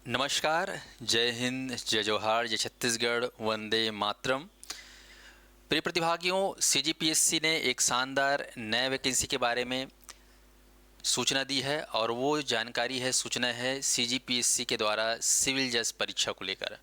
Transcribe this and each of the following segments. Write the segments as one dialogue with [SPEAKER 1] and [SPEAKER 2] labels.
[SPEAKER 1] नमस्कार, जय हिंद, जय जोहार, जय छत्तीसगढ़, वंदे मातरम। प्रिय प्रतिभागियों, सीजीपीएससी ने एक शानदार नए वैकेंसी के बारे में सूचना दी है और वो जानकारी है, सूचना है सीजीपीएससी के द्वारा सिविल जज परीक्षा को लेकर।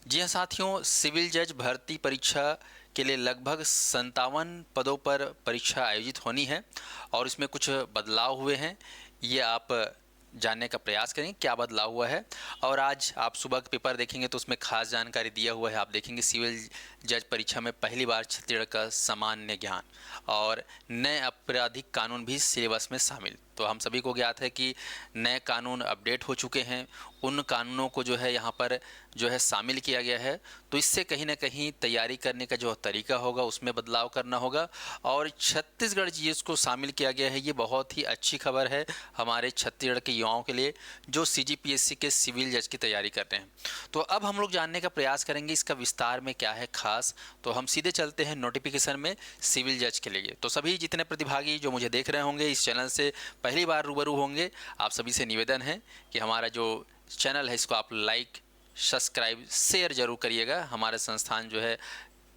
[SPEAKER 1] जी हाँ साथियों, सिविल जज भर्ती परीक्षा के लिए लगभग 57 पदों पर परीक्षा आयोजित होनी है और इसमें कुछ बदलाव हुए हैं। ये आप जानने का प्रयास करेंगे क्या बदलाव हुआ है। और आज आप सुबह का पेपर देखेंगे तो उसमें खास जानकारी दिया हुआ है। आप देखेंगे सिविल जज परीक्षा में पहली बार छत्तीसगढ़ का सामान्य ज्ञान और नए आपराधिक कानून भी सिलेबस में शामिल। तो हम सभी को ज्ञात है कि नए कानून अपडेट हो चुके हैं, उन कानूनों को जो है यहाँ पर जो है शामिल किया गया है। तो इससे कहीं ना कहीं तैयारी करने का जो तरीका होगा उसमें बदलाव करना होगा और छत्तीसगढ़ जीएस को शामिल किया गया है। ये बहुत ही अच्छी खबर है हमारे छत्तीसगढ़ के युवाओं के लिए जो सीजीपीएससी के सिविल जज की तैयारी कर रहे हैं। तो अब हम लोग जानने का प्रयास करेंगे इसका विस्तार में क्या है खास। तो हम सीधे चलते हैं नोटिफिकेशन में सिविल जज के लिए। तो सभी जितने प्रतिभागी जो मुझे देख रहे होंगे, इस चैनल से पहली बार रूबरू होंगे, आप सभी से निवेदन है कि हमारा जो चैनल है इसको आप लाइक, सब्सक्राइब, शेयर जरूर करिएगा। हमारा संस्थान जो है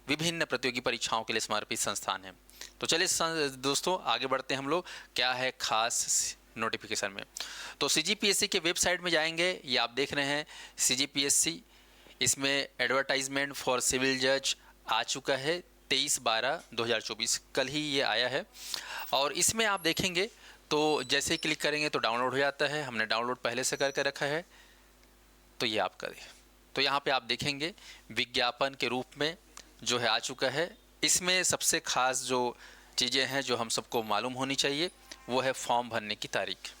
[SPEAKER 1] विभिन्न प्रतियोगी परीक्षाओं के लिए समर्पित संस्थान है। तो चलिए दोस्तों आगे बढ़ते हैं हम लोग, क्या है खास नोटिफिकेशन में। तो सीजीपीएससी के वेबसाइट में जाएंगे, ये आप देख रहे हैं सीजीपीएससी, इसमें एडवर्टाइजमेंट फॉर सिविल जज आ चुका है 23/12/2024, कल ही ये आया है। और इसमें आप देखेंगे तो जैसे ही क्लिक करेंगे तो डाउनलोड हो जाता है। हमने डाउनलोड पहले से करके रखा है, तो ये आप करें। तो यहाँ पे आप देखेंगे विज्ञापन के रूप में जो है आ चुका है। इसमें सबसे खास जो चीज़ें हैं जो हम सबको मालूम होनी चाहिए वो है फॉर्म भरने की तारीख।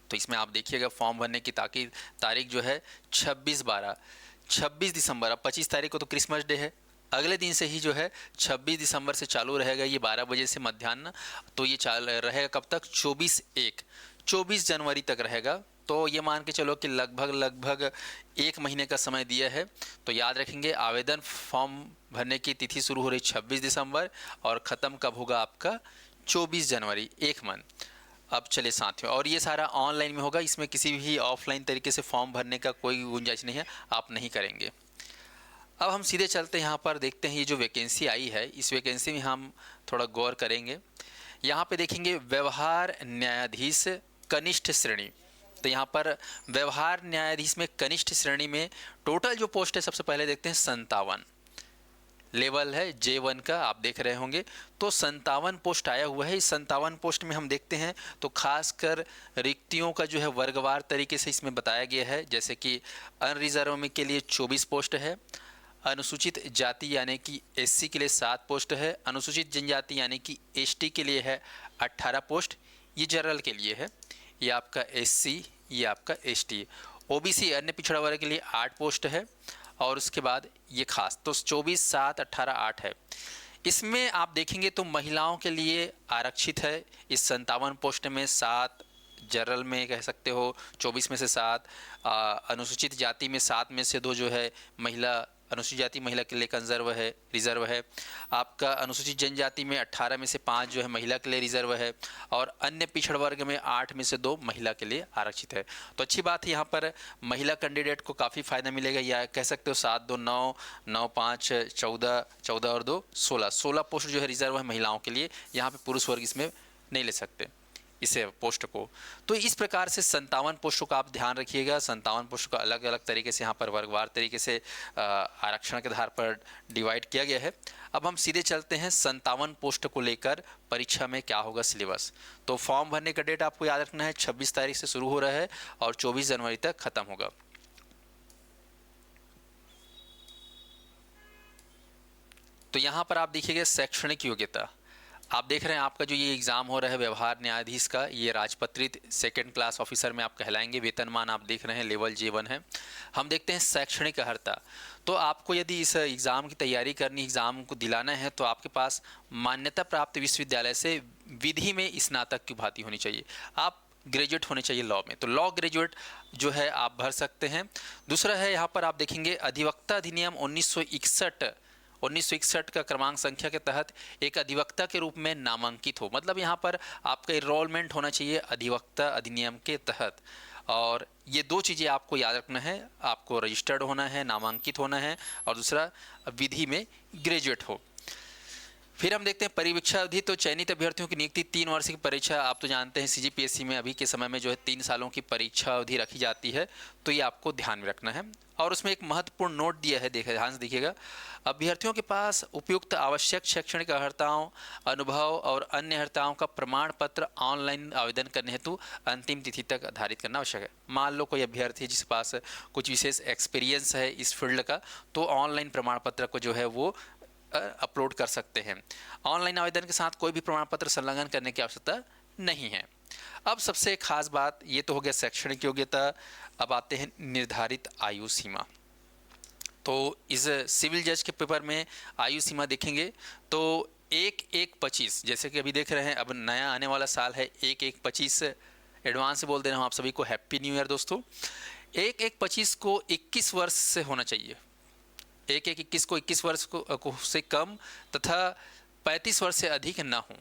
[SPEAKER 1] तो इसमें आप देखिएगा फॉर्म भरने की तारीख जो है 26 दिसंबर। अब 25 तारीख को तो क्रिसमस डे है, अगले दिन से ही जो है 26 दिसंबर से चालू रहेगा ये 12 बजे से मध्याह्न। तो ये चाल रहेगा कब तक? 24 जनवरी तक रहेगा। तो ये मान के चलो कि लगभग 1 महीने का समय दिया है। तो याद रखेंगे आवेदन फॉर्म भरने की तिथि शुरू हो रही 26 दिसंबर और ख़त्म कब होगा आपका? 24 जनवरी, 1 मंथ। अब चले साथियों, और ये सारा ऑनलाइन में होगा, इसमें किसी भी ऑफलाइन तरीके से फॉर्म भरने का कोई गुंजाइश नहीं है, आप नहीं करेंगे। अब हम सीधे चलते हैं, यहाँ पर देखते हैं ये जो वैकेंसी आई है, इस वैकेंसी में हम थोड़ा गौर करेंगे। यहाँ पे देखेंगे व्यवहार न्यायाधीश कनिष्ठ श्रेणी। तो यहाँ पर व्यवहार न्यायाधीश में कनिष्ठ श्रेणी में टोटल जो पोस्ट है सबसे पहले देखते हैं 57 लेवल है J1 का, आप देख रहे होंगे। तो 57 पोस्ट आया हुआ है। इस 57 पोस्ट में हम देखते हैं तो खासकर रिक्तियों का जो है वर्गवार तरीके से इसमें बताया गया है। जैसे कि अनरिजर्व में के लिए 24 पोस्ट है, अनुसूचित जाति यानी कि SC के लिए 7 पोस्ट है, अनुसूचित जनजाति यानी कि ST के लिए है 18 पोस्ट, ये जनरल के लिए है, ये आपका SC, ये आपका ST। OBC अन्य पिछड़ा वर्ग के लिए 8 पोस्ट है और उसके बाद ये खास, तो 24, 7, 18, 8 है। इसमें आप देखेंगे तो महिलाओं के लिए आरक्षित है इस 57 पोस्ट में 7, जनरल में कह सकते हो 24 में से 7, अनुसूचित जाति में 7 में से 2 जो है महिला, अनुसूचित जाति महिला के लिए रिजर्व है। आपका अनुसूचित जनजाति में 18 में से 5 जो है महिला के लिए रिजर्व है और अन्य पिछड़ वर्ग में 8 में से 2 महिला के लिए आरक्षित है। तो अच्छी बात है, यहाँ पर महिला कैंडिडेट को काफ़ी फ़ायदा मिलेगा। या कह सकते हो 7, 2, 9, 9, 5, 14, 14 और 2, 16 पोस्ट जो है रिजर्व है महिलाओं के लिए। यहाँ पर पुरुष वर्ग इसमें नहीं ले सकते इसे पोस्ट को। तो इस प्रकार से 57 पोस्टों का आप ध्यान रखिएगा। 57 पोस्टों का अलग अलग तरीके से यहाँ पर वर्गवार तरीके से आरक्षण के आधार पर डिवाइड किया गया है। अब हम सीधे चलते हैं 57 पोस्ट को लेकर परीक्षा में क्या होगा सिलेबस। तो फॉर्म भरने का डेट आपको याद रखना है, 26 तारीख से शुरू हो रहा है और 24 जनवरी तक खत्म होगा। तो यहाँ पर आप देखिएगा शैक्षणिक योग्यता, आप देख रहे हैं आपका जो ये एग्ज़ाम हो रहा है व्यवहार न्यायाधीश का, ये राजपत्रित 2nd क्लास ऑफिसर में आप कहलाएंगे। वेतनमान आप देख रहे हैं लेवल J1 है। हम देखते हैं शैक्षणिक अर्हता। तो आपको यदि इस एग्ज़ाम की तैयारी करनी, एग्ज़ाम को दिलाना है तो आपके पास मान्यता प्राप्त विश्वविद्यालय से विधि में स्नातक की उपाधि होनी चाहिए। आप ग्रेजुएट होने चाहिए लॉ में, तो लॉ ग्रेजुएट जो है आप भर सकते हैं। दूसरा है यहाँ पर आप देखेंगे अधिवक्ता अधिनियम 1961 का क्रमांक संख्या के तहत एक अधिवक्ता के रूप में नामांकित हो। मतलब यहाँ पर आपका इनरोलमेंट होना चाहिए अधिवक्ता अधिनियम के तहत। और ये दो चीज़ें आपको याद रखना है, आपको रजिस्टर्ड होना है, नामांकित होना है, और दूसरा विधि में ग्रेजुएट हो। फिर हम देखते हैं परीक्षा अवधि। तो चयनित अभ्यर्थियों की नियुक्ति 3 वर्ष की परीक्षा, आप तो जानते हैं सीजीपीएससी में अभी के समय में जो है 3 सालों की परीक्षा अवधि रखी जाती है, तो ये आपको ध्यान में रखना है। और उसमें एक महत्वपूर्ण नोट दिया है, देखिए ध्यान से देखिएगा, अभ्यर्थियों के पास उपयुक्त आवश्यक शैक्षणिक अर्हताओं, अनुभव और अन्य अर्हताओं का प्रमाण पत्र ऑनलाइन आवेदन करने हेतु अंतिम तिथि तक आधारित करना आवश्यक है। मान लो कोई अभ्यर्थी जिसके पास कुछ विशेष एक्सपीरियंस है इस फील्ड का, तो ऑनलाइन प्रमाण पत्र को जो है वो अपलोड कर सकते हैं। ऑनलाइन आवेदन के साथ कोई भी प्रमाण पत्र संलग्न करने की आवश्यकता नहीं है। अब सबसे खास बात ये तो हो गया शैक्षणिक योग्यता। अब आते हैं निर्धारित आयु सीमा। तो इस सिविल जज के पेपर में आयु सीमा देखेंगे तो 1/1/25, जैसे कि अभी देख रहे हैं, अब नया आने वाला साल है 1/1/25, एडवांस से बोल दे रहा हूँ आप सभी को हैप्पी न्यू ईयर दोस्तों। 1/1/25 को 21 वर्ष से होना चाहिए, 1/1/21 को 21 वर्ष को से कम तथा 35 वर्ष से अधिक ना हो।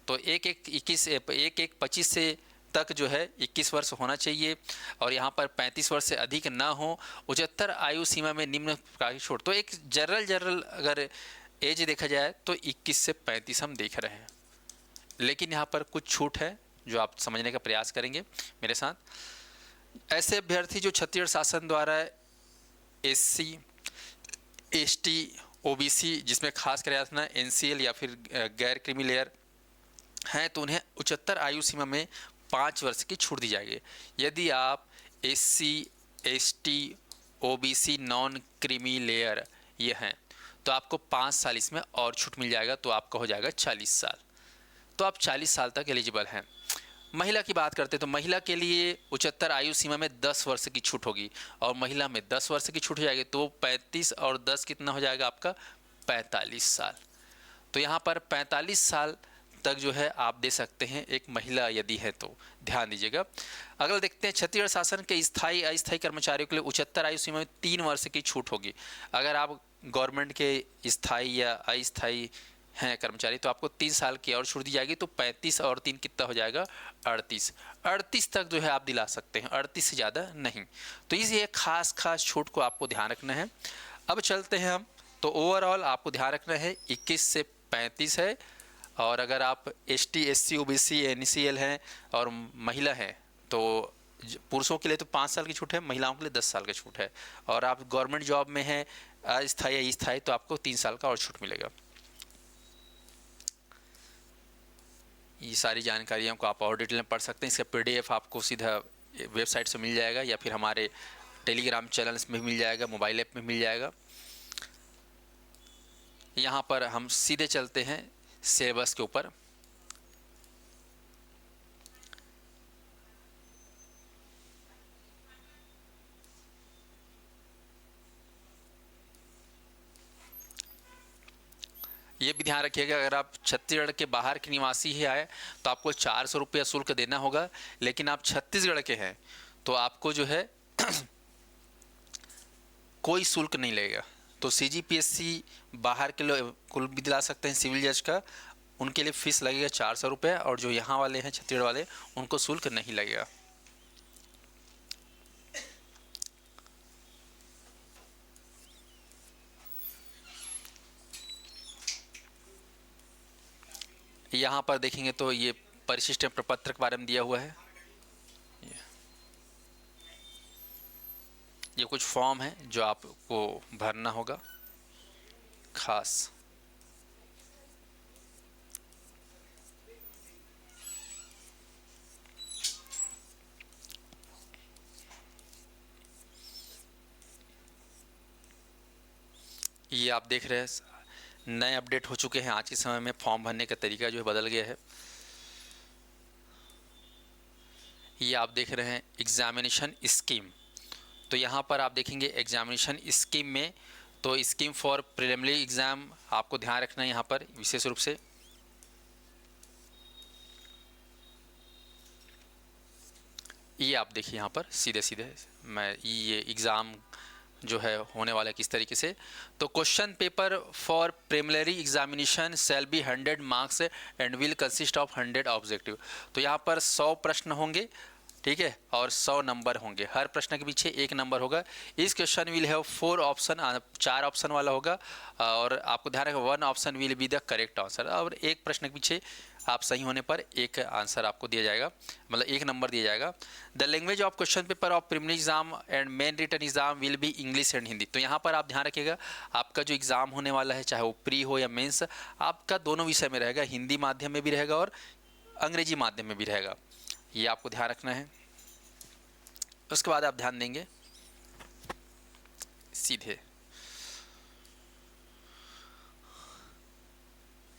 [SPEAKER 1] तो 1/1/25 से तक जो है 21 वर्ष होना चाहिए, और यहाँ पर 35 वर्ष से अधिक ना हो। उच्चतर आयु सीमा में निम्न प्रकार की छूट, तो एक जनरल अगर एज देखा जाए तो 21 से 35 हम देख रहे हैं, लेकिन यहाँ पर कुछ छूट है जो आप समझने का प्रयास करेंगे मेरे साथ। ऐसे अभ्यर्थी जो छत्तीसगढ़ शासन द्वारा SC ST OBC जिसमें खास कर रखना NCL या फिर गैर क्रीमी लेयर हैं, तो उन्हें उच्चतर आयु सीमा में 5 वर्ष की छूट दी जाएगी। यदि आप SC ST OBC non creamy layer ये हैं, तो आपको 5 साल इसमें और छूट मिल जाएगा, तो आपका हो जाएगा 40 साल। तो आप 40 साल तक एलिजिबल हैं। महिला की बात करते हैं तो महिला के लिए उच्चतर आयु सीमा में 10 वर्ष की छूट होगी, और महिला में 10 वर्ष की छूट हो जाएगी, तो 35 और 10 कितना हो जाएगा आपका 45 साल। तो यहाँ पर 45 साल तक जो है आप दे सकते हैं एक महिला यदि है तो, ध्यान दीजिएगा। अगला देखते हैं छत्तीसगढ़ शासन के स्थायी अस्थायी कर्मचारियों के लिए उच्चतर आयु सीमा में 3 वर्ष की छूट होगी। अगर आप गवर्नमेंट के स्थायी या अस्थायी हैं कर्मचारी, तो आपको 3 साल की और छूट दी जाएगी, तो 35 और 3 कितना हो जाएगा 38 तक जो है आप दिला सकते हैं, 38 से ज़्यादा नहीं। तो इसी खास छूट को आपको ध्यान रखना है। अब चलते हैं हम, तो ओवरऑल आपको ध्यान रखना है 21 से 35 है, और अगर आप ST SC OBC NCL हैं और महिला हैं तो पुरुषों के लिए तो 5 साल की छूट है, महिलाओं के लिए 10 साल की छूट है, और आप गवर्नमेंट जॉब में हैं अस्थायी या स्थायी तो आपको 3 साल का और छूट मिलेगा। ये सारी जानकारियों को आप और डिटेल में पढ़ सकते हैं। इसका PDF आपको सीधा वेबसाइट से मिल जाएगा, या फिर हमारे टेलीग्राम चैनल्स में मिल जाएगा, मोबाइल ऐप में मिल जाएगा। यहाँ पर हम सीधे चलते हैं सिलेबस के ऊपर। ये भी ध्यान रखिएगा, अगर आप छत्तीसगढ़ के बाहर के निवासी ही आए तो आपको 400 रुपया शुल्क देना होगा, लेकिन आप छत्तीसगढ़ के हैं तो आपको जो है कोई शुल्क नहीं लगेगा। तो CGPSC बाहर के लोग कुल भी दिला सकते हैं सिविल जज का, उनके लिए फ़ीस लगेगा 400 रुपये, और जो यहाँ वाले हैं छत्तीसगढ़ वाले उनको शुल्क नहीं लगेगा। यहाँ पर देखेंगे तो ये परिशिष्ट प्रपत्र के बारे में दिया हुआ है। ये कुछ फॉर्म है जो आपको भरना होगा खास। ये आप देख रहे हैं नए अपडेट हो चुके हैं, आज के समय में फॉर्म भरने का तरीका जो है बदल गया है। ये आप देख रहे हैं एग्जामिनेशन स्कीम, तो यहाँ पर आप देखेंगे एग्जामिनेशन स्कीम में, तो स्कीम फॉर प्रिलिमिनरी एग्ज़ाम आपको ध्यान रखना है यहाँ पर विशेष रूप से। ये आप देखिए यहाँ पर सीधे मैं ये एग्ज़ाम जो है होने वाला है किस तरीके से। तो question paper for preliminary examination shall be 100 marks and will consist of 100 objective. तो यहाँ पर 100 प्रश्न होंगे ठीक है, और 100 नंबर होंगे, हर प्रश्न के पीछे 1 नंबर होगा। इस question will have 4 option, 4 option वाला होगा, और आपको ध्यान रखना 1 option will be the correct answer, और एक प्रश्न के पीछे आप सही होने पर एक आंसर आपको दिया जाएगा, मतलब 1 नंबर दिया जाएगा। The language of question paper of preliminary exam and main written exam will be English and Hindi. तो यहाँ पर आप ध्यान रखिएगा, आपका जो एग्ज़ाम होने वाला है, चाहे वो प्री हो या मेंस, आपका दोनों विषय में रहेगा, हिंदी माध्यम में भी रहेगा और अंग्रेजी माध्यम में भी रहेगा, ये आपको ध्यान रखना है। उसके बाद आप ध्यान देंगे सीधे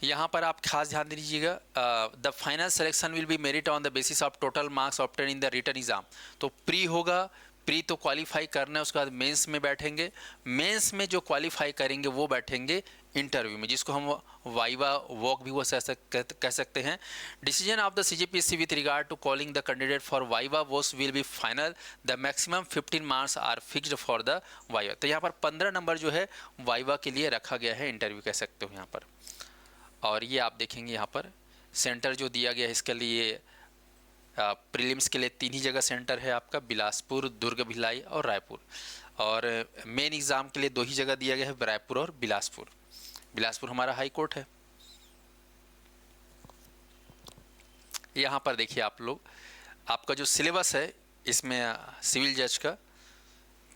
[SPEAKER 1] यहाँ पर, आप खास ध्यान दीजिएगा, the final selection will be merit on the basis of total marks obtain in the written exam. तो प्री होगा, प्री तो क्वालिफाई करना है, उसके बाद मेंस में बैठेंगे, मेंस में जो क्वालिफाई करेंगे वो बैठेंगे इंटरव्यू में, जिसको हम वाइवा वॉक भी वो कह सकते हैं। Decision of the CGPSC with regard to calling the candidate for viva voce will be final, the maximum 15 marks are fixed for the viva. तो यहाँ पर 15 नंबर जो है वाइवा के लिए रखा गया है, इंटरव्यू कह सकते हो यहाँ पर। और ये आप देखेंगे यहाँ पर सेंटर जो दिया गया है इसके लिए, प्रीलिम्स के लिए 3 ही जगह सेंटर है आपका, बिलासपुर, दुर्ग, भिलाई और रायपुर, और मेन एग्ज़ाम के लिए 2 ही जगह दिया गया है, रायपुर और बिलासपुर। बिलासपुर हमारा हाई कोर्ट है। यहाँ पर देखिए आप लोग, आपका जो सिलेबस है इसमें सिविल जज का,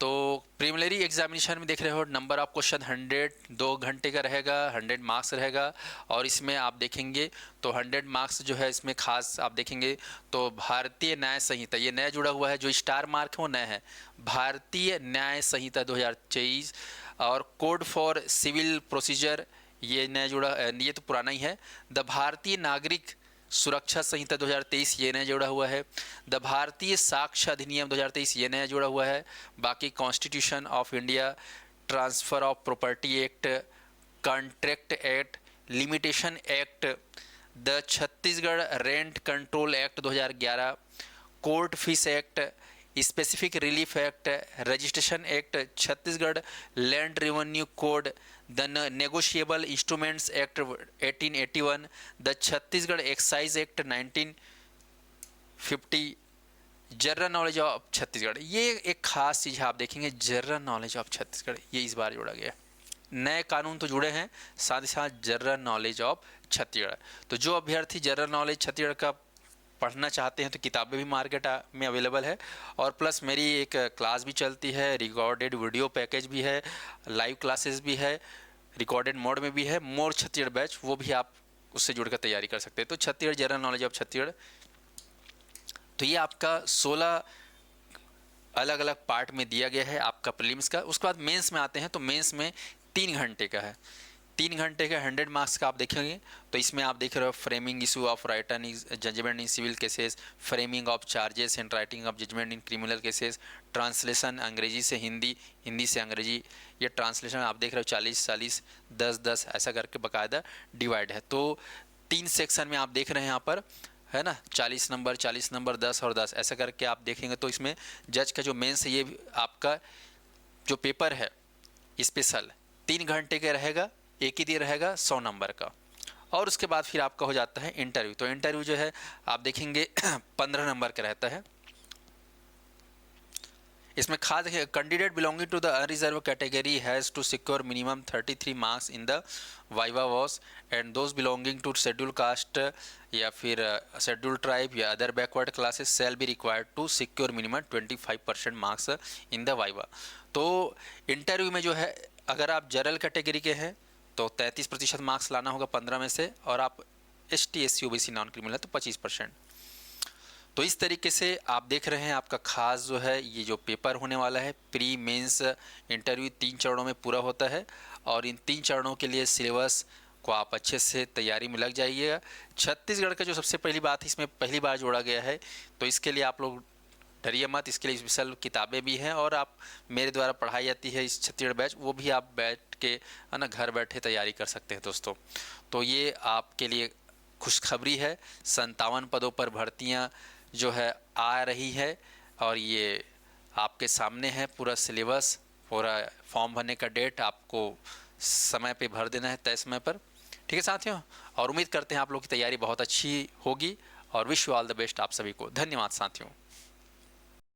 [SPEAKER 1] तो प्रीलिमिनरी एग्जामिनेशन में देख रहे हो नंबर ऑफ क्वेश्चन 100, 2 घंटे का रहेगा, 100 मार्क्स रहेगा, और इसमें आप देखेंगे तो 100 मार्क्स जो है इसमें खास आप देखेंगे तो भारतीय न्याय संहिता, ये नया जुड़ा हुआ है, जो स्टार मार्क है वो नया है, भारतीय न्याय संहिता 2023, और कोड फॉर सिविल प्रोसीजर ये नया जुड़ा, ये तो पुराना ही है। द भारतीय नागरिक सुरक्षा संहिता 2023 ये नया जोड़ा हुआ है। द भारतीय साक्ष्य अधिनियम 2023 ये नया जोड़ा हुआ है। बाकी constitution of India, transfer of property act, contract act, limitation act, the Chhattisgarh rent control act 2011, court fees act, specific relief act, registration act, Chhattisgarh land revenue code, the negotiable instruments act 1881, the Chhattisgarh excise act 1950, general knowledge of Chhattisgarh. ये एक खास चीज़ है, आप देखेंगे general knowledge of Chhattisgarh ये इस बार जोड़ा गया। नए कानून तो जुड़े हैं, साथ ही साथ जनरल नॉलेज ऑफ छत्तीसगढ़। तो जो अभ्यर्थी जनरल नॉलेज छत्तीसगढ़ का पढ़ना चाहते हैं तो किताबें भी मार्केट में अवेलेबल है, और प्लस मेरी एक क्लास भी चलती है, रिकॉर्डेड वीडियो पैकेज भी है, लाइव क्लासेस भी है, रिकॉर्डेड मोड में भी है, मोर छत्तीसगढ़ बैच, वो भी आप उससे जुड़कर तैयारी कर सकते हैं। तो Chhattisgarh general knowledge of Chhattisgarh, तो ये आपका 16 अलग अलग पार्ट में दिया गया है आपका प्रीलिम्स का। उसके बाद मेंस में आते हैं, तो मेंस में 3 घंटे का है, 3 घंटे का 100 मार्क्स का आप देखेंगे। तो इसमें आप देख रहे हो framing issue of written judgement in civil cases, framing of charges and writing of judgement in criminal cases, translation अंग्रेजी से हिंदी, हिंदी से अंग्रेजी, ये ट्रांसलेशन आप देख रहे हो 40-40, 10-10 ऐसा करके बाकायदा डिवाइड है। तो 3 सेक्शन में आप देख रहे हैं यहाँ पर, है ना, 40 नंबर 40 नंबर 10 और 10 ऐसा करके आप देखेंगे। तो इसमें जज का जो मेंस है, ये आपका जो पेपर है स्पेशल 3 घंटे का रहेगा, एक ही दिन रहेगा 100 नंबर का, और उसके बाद फिर आपका हो जाता है इंटरव्यू। तो इंटरव्यू जो है आप देखेंगे 15 नंबर का रहता है। इसमें खास देखिए, candidate belonging to the unreserved category has to secure minimum 33 marks in the viva voce, and those belonging to scheduled caste या फिर शेड्यूल ट्राइब या other backward classes shall be required to secure minimum 25% marks in the viva. तो interview में जो है, अगर आप general category के हैं तो 33% मार्क्स लाना होगा 15 में से, और आप ST SC OBC non criminal है तो 25%। तो इस तरीके से आप देख रहे हैं आपका खास जो है ये जो पेपर होने वाला है, प्री मेंस इंटरव्यू 3 चरणों में पूरा होता है, और इन 3 चरणों के लिए सिलेबस को आप अच्छे से तैयारी में लग जाइएगा। छत्तीसगढ़ का जो सबसे पहली बात है, इसमें पहली बार जोड़ा गया है, तो इसके लिए आप लोग डरिए मत, इसके लिए स्पेशल किताबें भी हैं, और आप मेरे द्वारा पढ़ाई जाती है इस छत्तीसगढ़ बैच, वो भी आप बैठ के है ना घर बैठे तैयारी कर सकते हैं दोस्तों। तो ये आपके लिए खुशखबरी है, 57 पदों पर भर्तियां जो है आ रही है, और ये आपके सामने है पूरा सिलेबस, पूरा फॉर्म भरने का डेट आपको समय पे भर देना है तय समय पर। ठीक है साथियों, और उम्मीद करते हैं आप लोग की तैयारी बहुत अच्छी होगी, और wish you all the best आप सभी को। धन्यवाद साथियों।